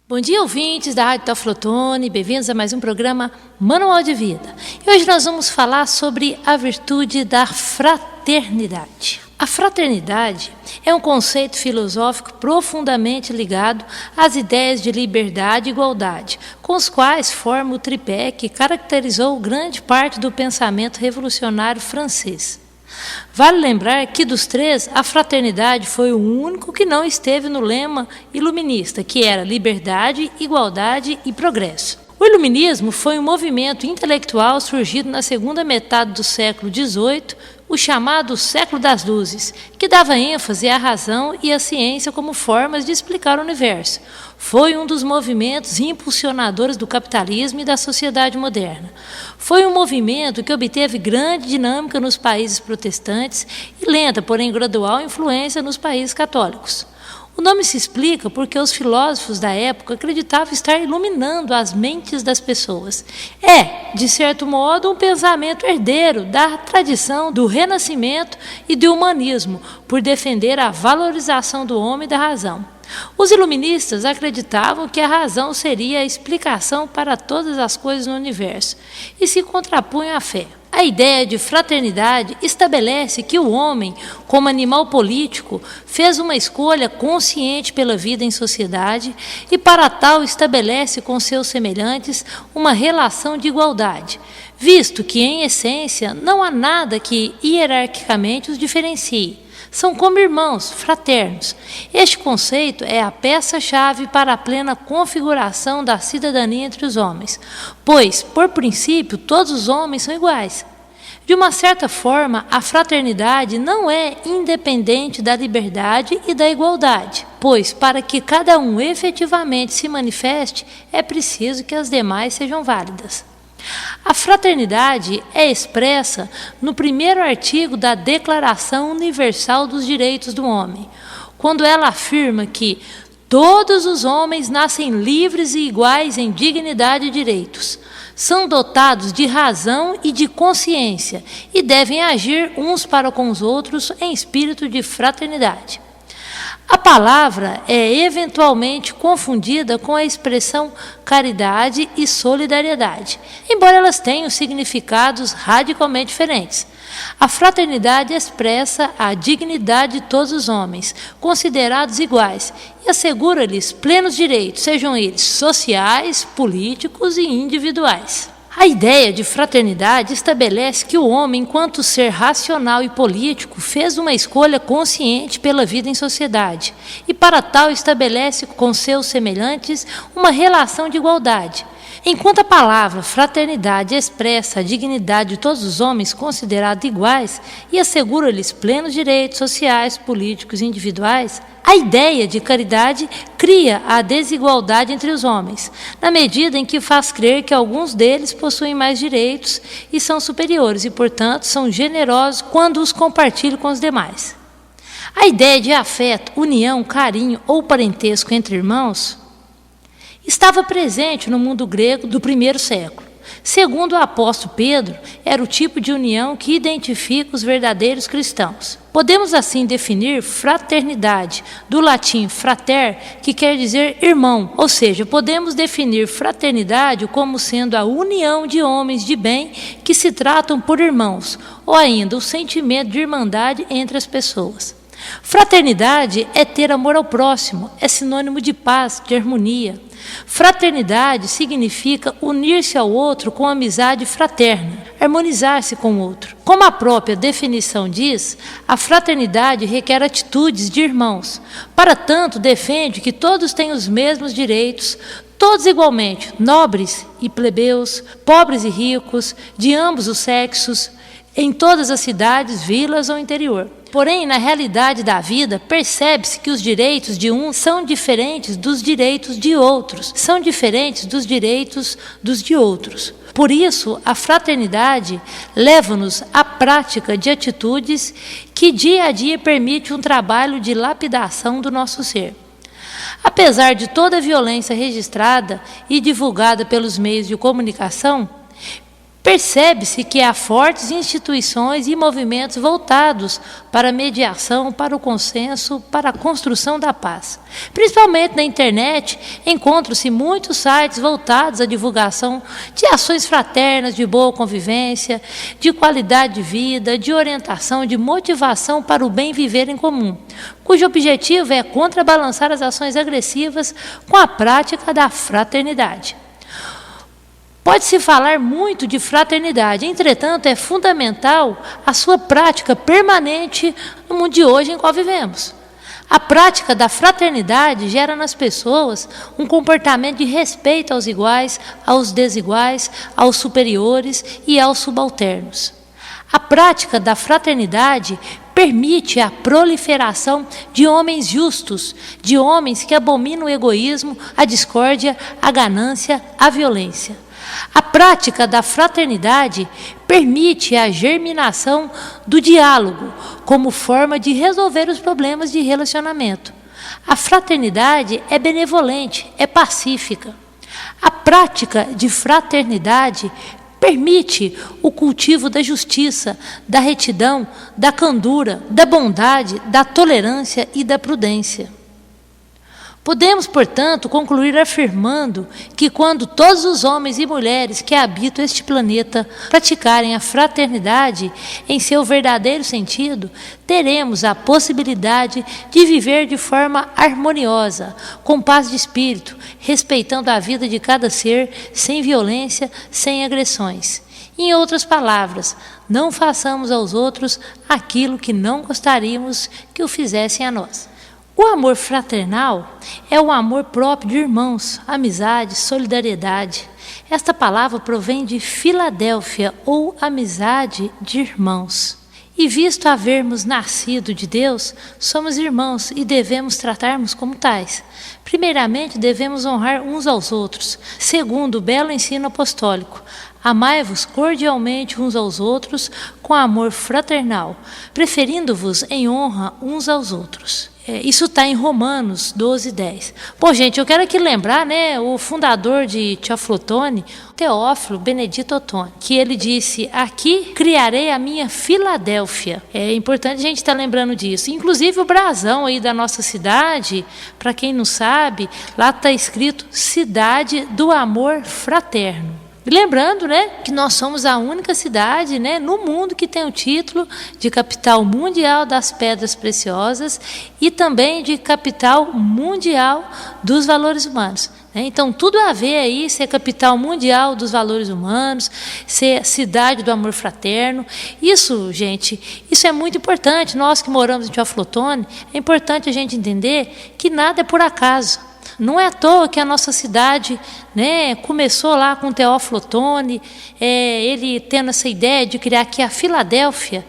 Bom dia, ouvintes da Rádio Teoflotone, bem-vindos a mais um programa Manual de Vida. E hoje nós vamos falar sobre a virtude da fraternidade. A fraternidade é um conceito filosófico profundamente ligado às ideias de liberdade e igualdade, com os quais forma o tripé que caracterizou grande parte do pensamento revolucionário francês. Vale lembrar que dos três, a fraternidade foi o único que não esteve no lema iluminista, que era liberdade, igualdade e progresso. O iluminismo foi um movimento intelectual surgido na segunda metade do século XVIII, o chamado século das luzes, que dava ênfase à razão e à ciência como formas de explicar o universo. Foi um dos movimentos impulsionadores do capitalismo e da sociedade moderna. Foi um movimento que obteve grande dinâmica nos países protestantes e lenta, porém gradual, influência nos países católicos. O nome se explica porque os filósofos da época acreditavam estar iluminando as mentes das pessoas. É, de certo modo, um pensamento herdeiro da tradição do Renascimento e do humanismo, por defender a valorização do homem e da razão. Os iluministas acreditavam que a razão seria a explicação para todas as coisas no universo e se contrapunham à fé. A ideia de fraternidade estabelece que o homem, como animal político, fez uma escolha consciente pela vida em sociedade e, para tal, estabelece com seus semelhantes uma relação de igualdade, visto que, em essência, não há nada que hierarquicamente os diferencie. São como irmãos, fraternos. Este conceito é a peça-chave para a plena configuração da cidadania entre os homens, pois, por princípio, todos os homens são iguais. De uma certa forma, a fraternidade não é independente da liberdade e da igualdade, pois, para que cada um efetivamente se manifeste, é preciso que as demais sejam válidas. A fraternidade é expressa no primeiro artigo da Declaração Universal dos Direitos do Homem, quando ela afirma que todos os homens nascem livres e iguais em dignidade e direitos, são dotados de razão e de consciência e devem agir uns para com os outros em espírito de fraternidade. A palavra é eventualmente confundida com a expressão caridade e solidariedade, embora elas tenham significados radicalmente diferentes. A fraternidade expressa a dignidade de todos os homens, considerados iguais, e assegura-lhes plenos direitos, sejam eles sociais, políticos e individuais. A ideia de fraternidade estabelece que o homem, enquanto ser racional e político, fez uma escolha consciente pela vida em sociedade e, para tal, estabelece com seus semelhantes uma relação de igualdade. Enquanto a palavra fraternidade expressa a dignidade de todos os homens considerados iguais e assegura-lhes plenos direitos sociais, políticos e individuais, a ideia de caridade cria a desigualdade entre os homens, na medida em que faz crer que alguns deles possuem mais direitos e são superiores e, portanto, são generosos quando os compartilham com os demais. A ideia de afeto, união, carinho ou parentesco entre irmãos estava presente no mundo grego do primeiro século. Segundo o apóstolo Pedro, era o tipo de união que identifica os verdadeiros cristãos. Podemos assim definir fraternidade, do latim frater, que quer dizer irmão, ou seja, podemos definir fraternidade como sendo a união de homens de bem que se tratam por irmãos, ou ainda o sentimento de irmandade entre as pessoas. Fraternidade é ter amor ao próximo, é sinônimo de paz, de harmonia. Fraternidade significa unir-se ao outro com amizade fraterna, harmonizar-se com o outro. Como a própria definição diz, a fraternidade requer atitudes de irmãos. Para tanto, defende que todos têm os mesmos direitos, todos igualmente, nobres e plebeus, pobres e ricos, de ambos os sexos, em todas as cidades, vilas ou interior. Porém, na realidade da vida, percebe-se que os direitos de uns são diferentes dos direitos de outros, são diferentes dos direitos dos de outros. Por isso, a fraternidade leva-nos à prática de atitudes que dia a dia permite um trabalho de lapidação do nosso ser. Apesar de toda a violência registrada e divulgada pelos meios de comunicação, percebe-se que há fortes instituições e movimentos voltados para a mediação, para o consenso, para a construção da paz. Principalmente na internet, encontram-se muitos sites voltados à divulgação de ações fraternas, de boa convivência, de qualidade de vida, de orientação, de motivação para o bem viver em comum, cujo objetivo é contrabalançar as ações agressivas com a prática da fraternidade. Pode-se falar muito de fraternidade, entretanto, é fundamental a sua prática permanente no mundo de hoje em qual vivemos. A prática da fraternidade gera nas pessoas um comportamento de respeito aos iguais, aos desiguais, aos superiores e aos subalternos. A prática da fraternidade permite a proliferação de homens justos, de homens que abominam o egoísmo, a discórdia, a ganância, a violência. A prática da fraternidade permite a germinação do diálogo como forma de resolver os problemas de relacionamento. A fraternidade é benevolente, é pacífica. A prática de fraternidade permite o cultivo da justiça, da retidão, da candura, da bondade, da tolerância e da prudência. Podemos, portanto, concluir afirmando que quando todos os homens e mulheres que habitam este planeta praticarem a fraternidade em seu verdadeiro sentido, teremos a possibilidade de viver de forma harmoniosa, com paz de espírito, respeitando a vida de cada ser, sem violência, sem agressões. Em outras palavras, não façamos aos outros aquilo que não gostaríamos que o fizessem a nós. O amor fraternal é o amor próprio de irmãos, amizade, solidariedade. Esta palavra provém de Filadélfia, ou amizade de irmãos. E visto havermos nascido de Deus, somos irmãos e devemos tratarmos como tais. Primeiramente, devemos honrar uns aos outros, segundo o belo ensino apostólico. Amai-vos cordialmente uns aos outros com amor fraternal, preferindo-vos em honra uns aos outros. Isso está em Romanos 12:10. Bom, gente, eu quero aqui lembrar, o fundador de Teoflotone, Teófilo Benedito Otoni, que ele disse: aqui criarei a minha Filadélfia. É importante a gente estar lembrando disso. Inclusive o brasão aí da nossa cidade, para quem não sabe, lá está escrito Cidade do Amor Fraterno. E lembrando, que nós somos a única cidade, no mundo que tem o título de capital mundial das pedras preciosas e também de capital mundial dos valores humanos. Então, tudo a ver aí ser capital mundial dos valores humanos, ser cidade do amor fraterno. Isso, gente, isso é muito importante. Nós que moramos em Teoflotone, é importante a gente entender que nada é por acaso. Não é à toa que a nossa cidade começou lá com Teófilo Otoni, ele tendo essa ideia de criar aqui a Filadélfia,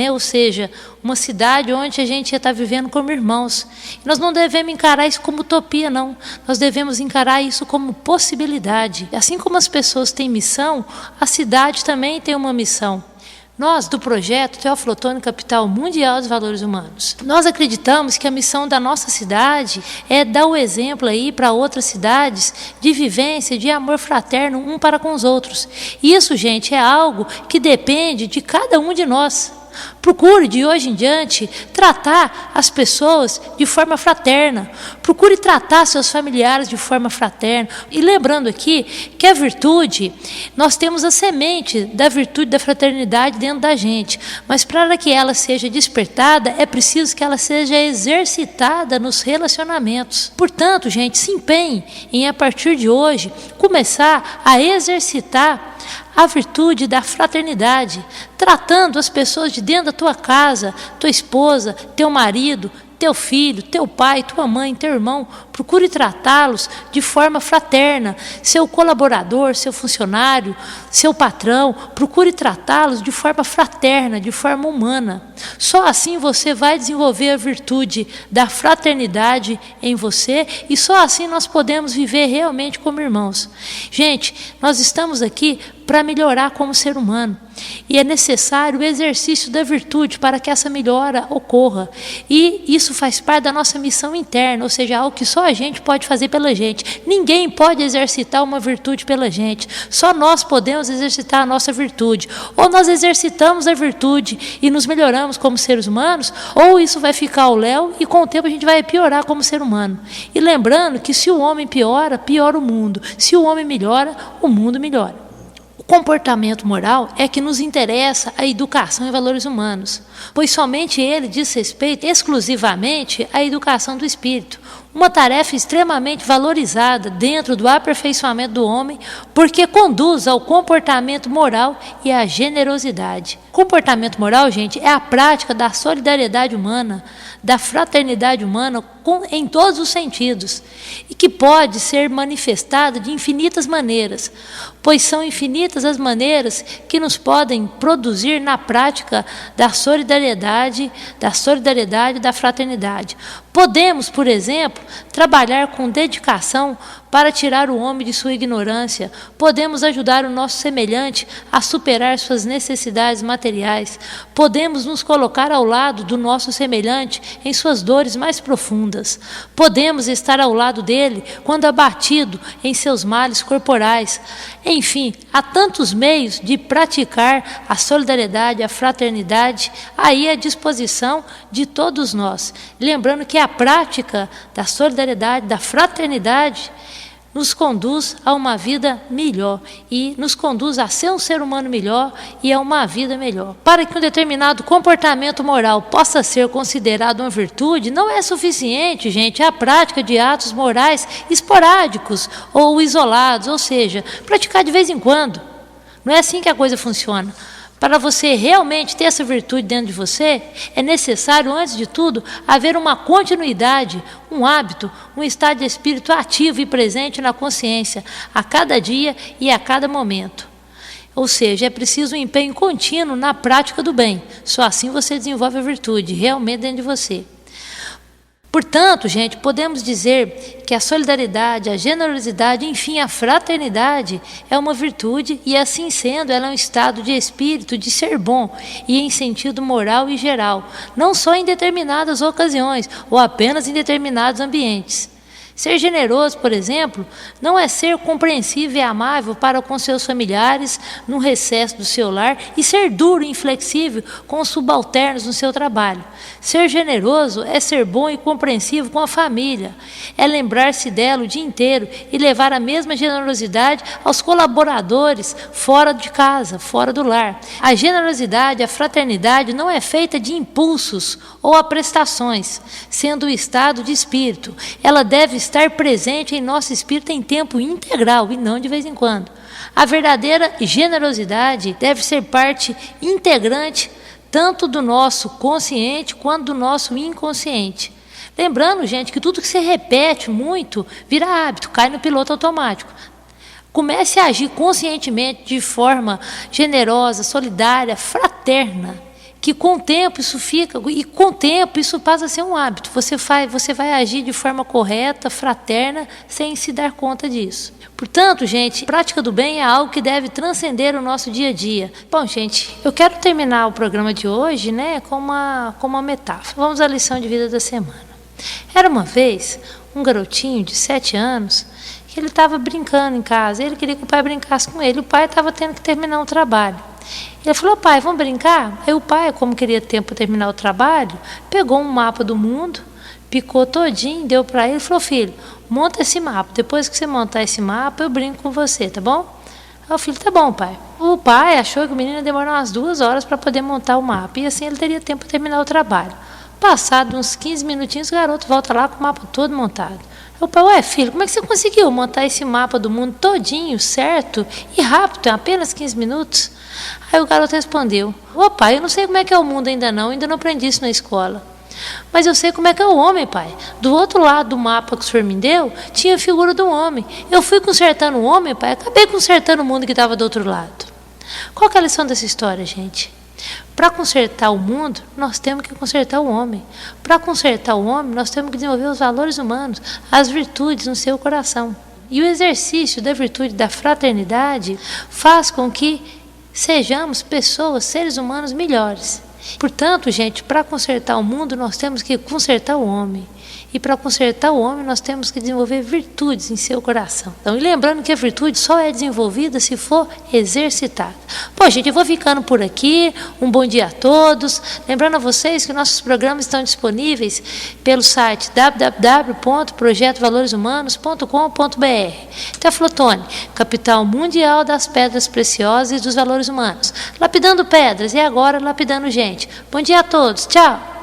ou seja, uma cidade onde a gente ia estar vivendo como irmãos. E nós não devemos encarar isso como utopia, não. Nós devemos encarar isso como possibilidade. Assim como as pessoas têm missão, a cidade também tem uma missão. Nós, do projeto Teófilo Otoni, Capital Mundial dos Valores Humanos, nós acreditamos que a missão da nossa cidade é dar o exemplo aí para outras cidades de vivência, de amor fraterno um para com os outros. E isso, gente, é algo que depende de cada um de nós. Procure, de hoje em diante, tratar as pessoas de forma fraterna. Procure tratar seus familiares de forma fraterna. E lembrando aqui que a virtude, nós temos a semente da virtude da fraternidade dentro da gente. Mas para que ela seja despertada, é preciso que ela seja exercitada nos relacionamentos. Portanto, gente, se empenhe em, a partir de hoje, começar a exercitar a virtude da fraternidade, tratando as pessoas de dentro da tua casa, tua esposa, teu marido, teu filho, teu pai, tua mãe, teu irmão. Procure tratá-los de forma fraterna. Seu colaborador, seu funcionário, seu patrão, procure tratá-los de forma fraterna, de forma humana. Só assim você vai desenvolver a virtude da fraternidade em você e só assim nós podemos viver realmente como irmãos. Gente, nós estamos aqui para melhorar como ser humano. E é necessário o exercício da virtude para que essa melhora ocorra. E isso faz parte da nossa missão interna, ou seja, algo que só a gente pode fazer pela gente. Ninguém pode exercitar uma virtude pela gente. Só nós podemos exercitar a nossa virtude. Ou nós exercitamos a virtude e nos melhoramos como seres humanos, ou isso vai ficar ao léu e com o tempo a gente vai piorar como ser humano. E lembrando que se o homem piora, piora o mundo. Se o homem melhora, o mundo melhora. O comportamento moral é que nos interessa a educação e valores humanos, pois somente ele diz respeito exclusivamente à educação do espírito, uma tarefa extremamente valorizada dentro do aperfeiçoamento do homem, porque conduz ao comportamento moral e à generosidade. Comportamento moral, gente, é a prática da solidariedade humana, da fraternidade humana em todos os sentidos, e que pode ser manifestada de infinitas maneiras, pois são infinitas as maneiras que nos podem produzir na prática da solidariedade, da fraternidade. Podemos, por exemplo, trabalhar com dedicação para tirar o homem de sua ignorância. Podemos ajudar o nosso semelhante a superar suas necessidades materiais. Podemos nos colocar ao lado do nosso semelhante em suas dores mais profundas. Podemos estar ao lado dele quando abatido em seus males corporais. Enfim, há tantos meios de praticar a solidariedade, a fraternidade, aí à disposição de todos nós. Lembrando que a prática da solidariedade, da fraternidade, nos conduz a uma vida melhor e nos conduz a ser um ser humano melhor e a uma vida melhor. Para que um determinado comportamento moral possa ser considerado uma virtude, não é suficiente, gente, a prática de atos morais esporádicos ou isolados, ou seja, praticar de vez em quando. Não é assim que a coisa funciona. Para você realmente ter essa virtude dentro de você, é necessário, antes de tudo, haver uma continuidade, um hábito, um estado de espírito ativo e presente na consciência, a cada dia e a cada momento. Ou seja, é preciso um empenho contínuo na prática do bem. Só assim você desenvolve a virtude realmente dentro de você. Portanto, gente, podemos dizer que a solidariedade, a generosidade, enfim, a fraternidade é uma virtude e, assim sendo, ela é um estado de espírito, de ser bom e em sentido moral e geral, não só em determinadas ocasiões ou apenas em determinados ambientes. Ser generoso, por exemplo, não é ser compreensível e amável para com seus familiares no recesso do seu lar e ser duro e inflexível com os subalternos no seu trabalho. Ser generoso é ser bom e compreensivo com a família, é lembrar-se dela o dia inteiro e levar a mesma generosidade aos colaboradores fora de casa, fora do lar. A generosidade, a fraternidade não é feita de impulsos ou a prestações, sendo o estado de espírito. Ela deve estar presente em nosso espírito em tempo integral e não de vez em quando. A verdadeira generosidade deve ser parte integrante tanto do nosso consciente quanto do nosso inconsciente. Lembrando, gente, que tudo que você repete muito vira hábito, cai no piloto automático. Comece a agir conscientemente de forma generosa, solidária, fraterna, que com o tempo isso fica, e com o tempo isso passa a ser um hábito. Você vai agir de forma correta, fraterna, sem se dar conta disso. Portanto, gente, a prática do bem é algo que deve transcender o nosso dia a dia. Bom, gente, eu quero terminar o programa de hoje, com uma metáfora. Vamos à lição de vida da semana. Era uma vez um garotinho de 7 anos que ele estava brincando em casa. Ele queria que o pai brincasse com ele. O pai estava tendo que terminar um trabalho. Ele falou: pai, vamos brincar? Aí o pai, como queria tempo para terminar o trabalho, pegou um mapa do mundo, picou todinho, deu para ele e falou: filho, monta esse mapa. Depois que você montar esse mapa, eu brinco com você, tá bom? Aí o filho: tá bom, pai. O pai achou que o menino ia demorar umas 2 horas para poder montar o mapa. E assim ele teria tempo para terminar o trabalho. Passado uns 15 minutinhos, o garoto volta lá com o mapa todo montado. Aí o pai: ué, filho, como é que você conseguiu montar esse mapa do mundo todinho, certo? E rápido, em apenas 15 minutos? Aí o garoto respondeu: ô pai, eu não sei como é que é o mundo ainda não aprendi isso na escola. Mas eu sei como é que é o homem, pai. Do outro lado do mapa que o senhor me deu, tinha a figura do homem. Eu fui consertando o homem, pai, acabei consertando o mundo que estava do outro lado. Qual que é a lição dessa história, gente? Para consertar o mundo, nós temos que consertar o homem. Para consertar o homem, nós temos que desenvolver os valores humanos, as virtudes no seu coração. E o exercício da virtude da fraternidade faz com que sejamos pessoas, seres humanos melhores. Portanto, gente, para consertar o mundo, nós temos que consertar o homem. E para consertar o homem, nós temos que desenvolver virtudes em seu coração. Então, e lembrando que a virtude só é desenvolvida se for exercitada. Bom, gente, eu vou ficando por aqui. Um bom dia a todos. Lembrando a vocês que nossos programas estão disponíveis pelo site www.projetovaloreshumanos.com.br. Teflotone, capital mundial das pedras preciosas e dos valores humanos. Lapidando pedras e agora lapidando gente. Bom dia a todos. Tchau.